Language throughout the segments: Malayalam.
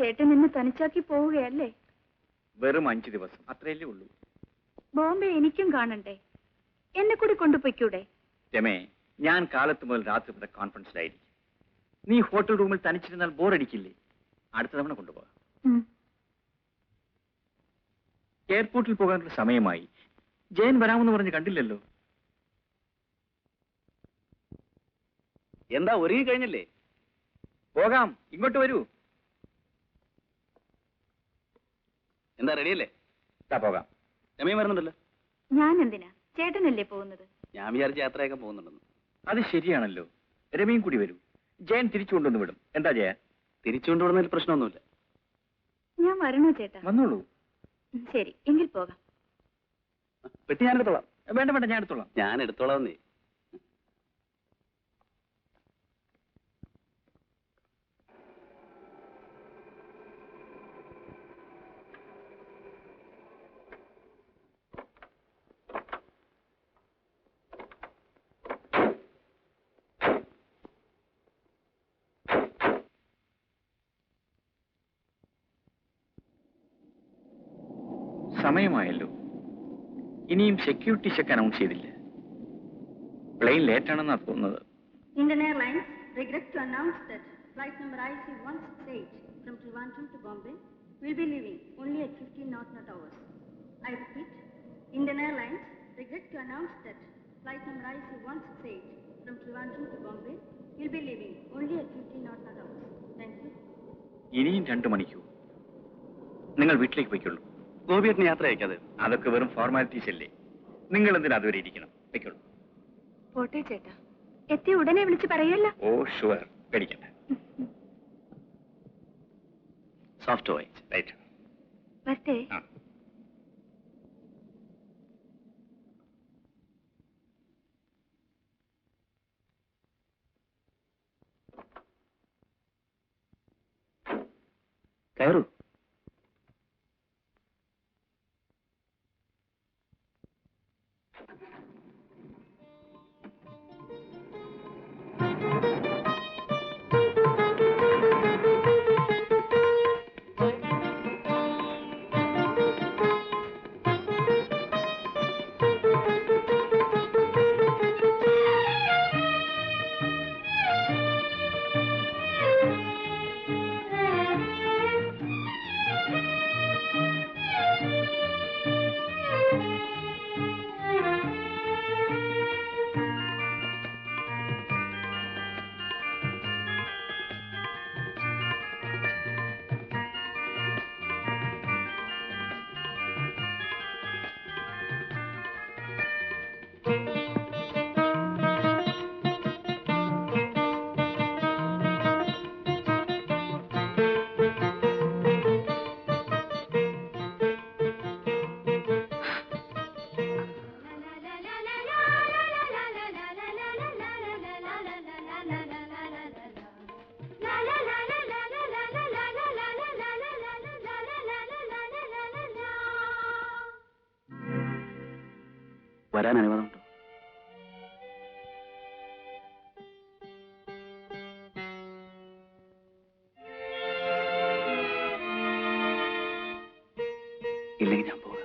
ചേട്ടൻ എന്നെ തനിച്ചാക്കി പോവുകയല്ലേ? വെറും 5 ദിവസം, അത്രയല്ലേ ഉള്ളൂ. ബോംബെ എനിക്കും കാണണ്ടേ? എന്നെ കൂടി കൊണ്ടുപോയിക്കൂടെ? രമേ, ഞാൻ കാലത്ത് മുതൽ രാത്രി വരെ കോൺഫറൻസിലായിരിക്കും. നീ ഹോട്ടൽ റൂമിൽ തനിച്ചിരുന്നാൽ ബോറടിക്കില്ലേ? അടുത്ത തവണ കൊണ്ടുപോകാം. എയർപോർട്ടിൽ പോകാനുള്ള സമയമായി. ജയൻ വരാമെന്ന് പറഞ്ഞ് കണ്ടില്ലല്ലോ. എന്താ ഒരുങ്ങി കഴിഞ്ഞല്ലേ? പോകാം, ഇങ്ങോട്ട് വരൂ. എന്താ റെഡിയല്ലേ? പോകാം. രമയും വരുന്നുണ്ടല്ലോ. ഞാൻ എന്തിനാ? ചേട്ടനല്ലേ പോകുന്നത്? ഞാൻ വിചാരിച്ച യാത്രയൊക്കെ പോകുന്നുണ്ടെന്ന്. അത് ശരിയാണല്ലോ. രമയും കൂടി വരൂ. ജയൻ തിരിച്ചു കൊണ്ടുവന്ന് വിടും. എന്താ ജയ? തിരിച്ചുകൊണ്ടുവിടുന്നതിൽ പ്രശ്നമൊന്നുമില്ല. ഞാൻ വരണോ ചേട്ടാ? വന്നോളൂ. ശരി, എങ്കിൽ പോകാം. പെട്ടി ഞാൻ എടുത്തോളാം. വേണ്ട വേണ്ട, ഞാൻ എടുത്തോളാം. ഞാൻ എടുത്തോളാം. നീ സമയമായല്ലോ. ഇനിയും സെക്യൂരിറ്റി ചെക്ക് അനൗൺസ് ചെയ്തില്ല. പ്ലെയിൻ ലേറ്റ് ആണെന്നാണ് തോന്നുന്നത്. Indian Airlines regrets to announce that flight number IC168 from Trivandrum to Bombay will be leaving only at 15 knot hours. I repeat, Indian Airlines regrets to announce that flight number IC168 from Trivandrum to Bombay will be leaving only at 15 knot hours. Thank you. ഇനിയും 2 മണിക്കൂർ. നിങ്ങൾ വീട്ടിലേക്ക് പോയിക്കോളൂ. ഗോപിയേട്ടന് യാത്ര അയക്കാതെ. അതൊക്കെ വെറും ഫോർമാലിറ്റീസ് അല്ലേ. നിങ്ങൾ എന്തിനാ അതുവരെ ഇരിക്കണം? വെക്കോളൂ. പോട്ടെ ചേട്ടാ. എത്തിയ ഉടനെ വിളിച്ച് പറയല്ല. ഓ ഷുവർ, പേടിക്കണ്ട. Soft voice. റൈറ്റ്. വരട്ടെ. കയറൂ. വരാൻ അനുവാദമുണ്ടോ? ഇല്ലെങ്കിൽ ഞാൻ പോകാം.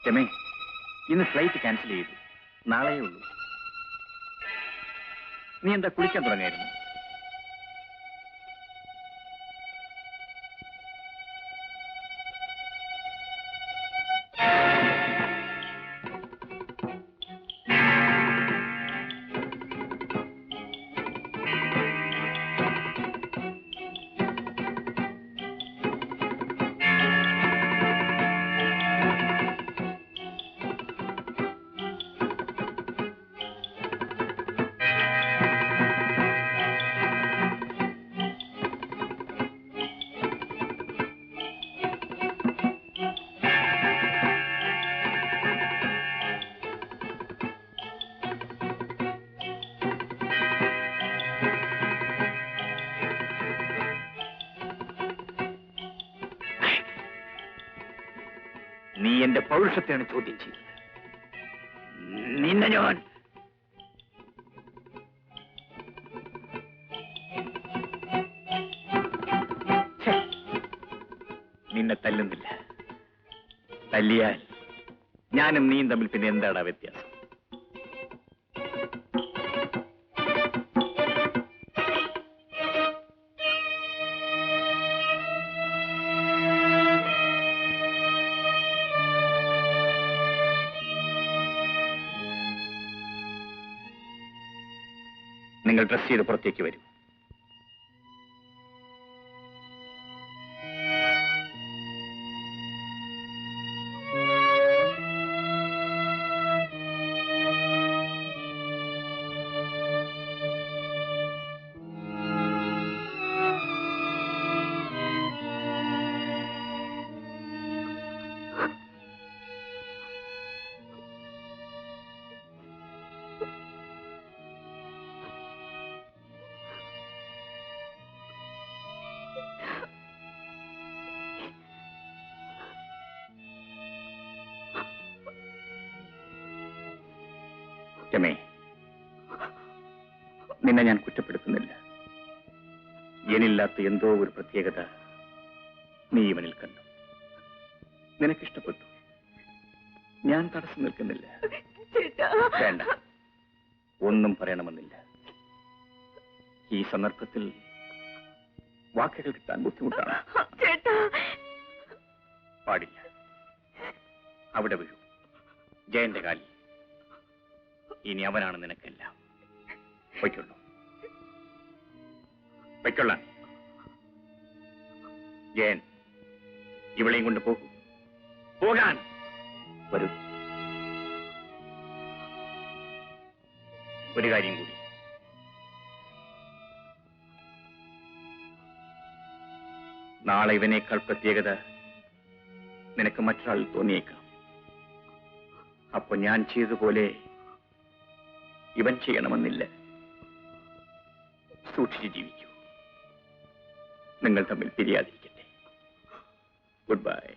രമേ, ഇന്ന് ഫ്ലൈറ്റ് ക്യാൻസൽ ചെയ്തു. നാളെയേ ഉള്ളൂ. നീ എന്താ കുളിക്കാൻ തുടങ്ങിയായിരുന്നു? നീ എന്റെ പൗരുഷത്തെയാണ് ചോദ്യം ചെയ്തത്. നിന്നെ ഞാൻ നിന്നെ തല്ലുന്നില്ല. തല്ലിയാൽ ഞാനും നീയും തമ്മിൽ പിന്നെ എന്താടാ വ്യത്യാസം? നിങ്ങൾ ഡ്രസ് ചെയ്ത് പുറത്തേക്ക് വരും. രമേ, നിന്നെ ഞാൻ കുറ്റപ്പെടുത്തുന്നില്ല. എന്നില്ലാത്ത എന്തോ ഒരു പ്രത്യേകത നീ ഇവനിൽ കണ്ടു. നിനക്കിഷ്ടപ്പെട്ടു. ഞാൻ തടസ്സം നിൽക്കുന്നില്ല. വേണ്ട, ഒന്നും പറയണമെന്നില്ല. ഈ സന്ദർഭത്തിൽ വാക്കുകൾ കിട്ടാൻ ബുദ്ധിമുട്ടാണ്. പാടില്ല. അവിടെ വീഴൂ, ജയന്റെ കാലിൽ. ഇനി അവനാണ് നിനക്കെല്ലാം. പൊയ്ക്കൊള്ളൂ, പൊയ്ക്കൊള്ളാൻ. ജയൻ, ഇവളെയും കൊണ്ട് പോകൂ. പോകാൻ വരൂ. ഒരു കാര്യം കൂടി. നാളെ ഇവനേക്കാൾ പ്രത്യേകത നിനക്ക് മറ്റൊരാളിൽ തോന്നിയേക്കാം. അപ്പൊ ഞാൻ ചെയ്തതുപോലെ ഇവൻ ചെയ്യണമെന്നില്ല. സൂക്ഷിച്ച് ജീവിക്കൂ. നിങ്ങൾ തമ്മിൽ പിരിയാതിരിക്കട്ടെ. Good bye.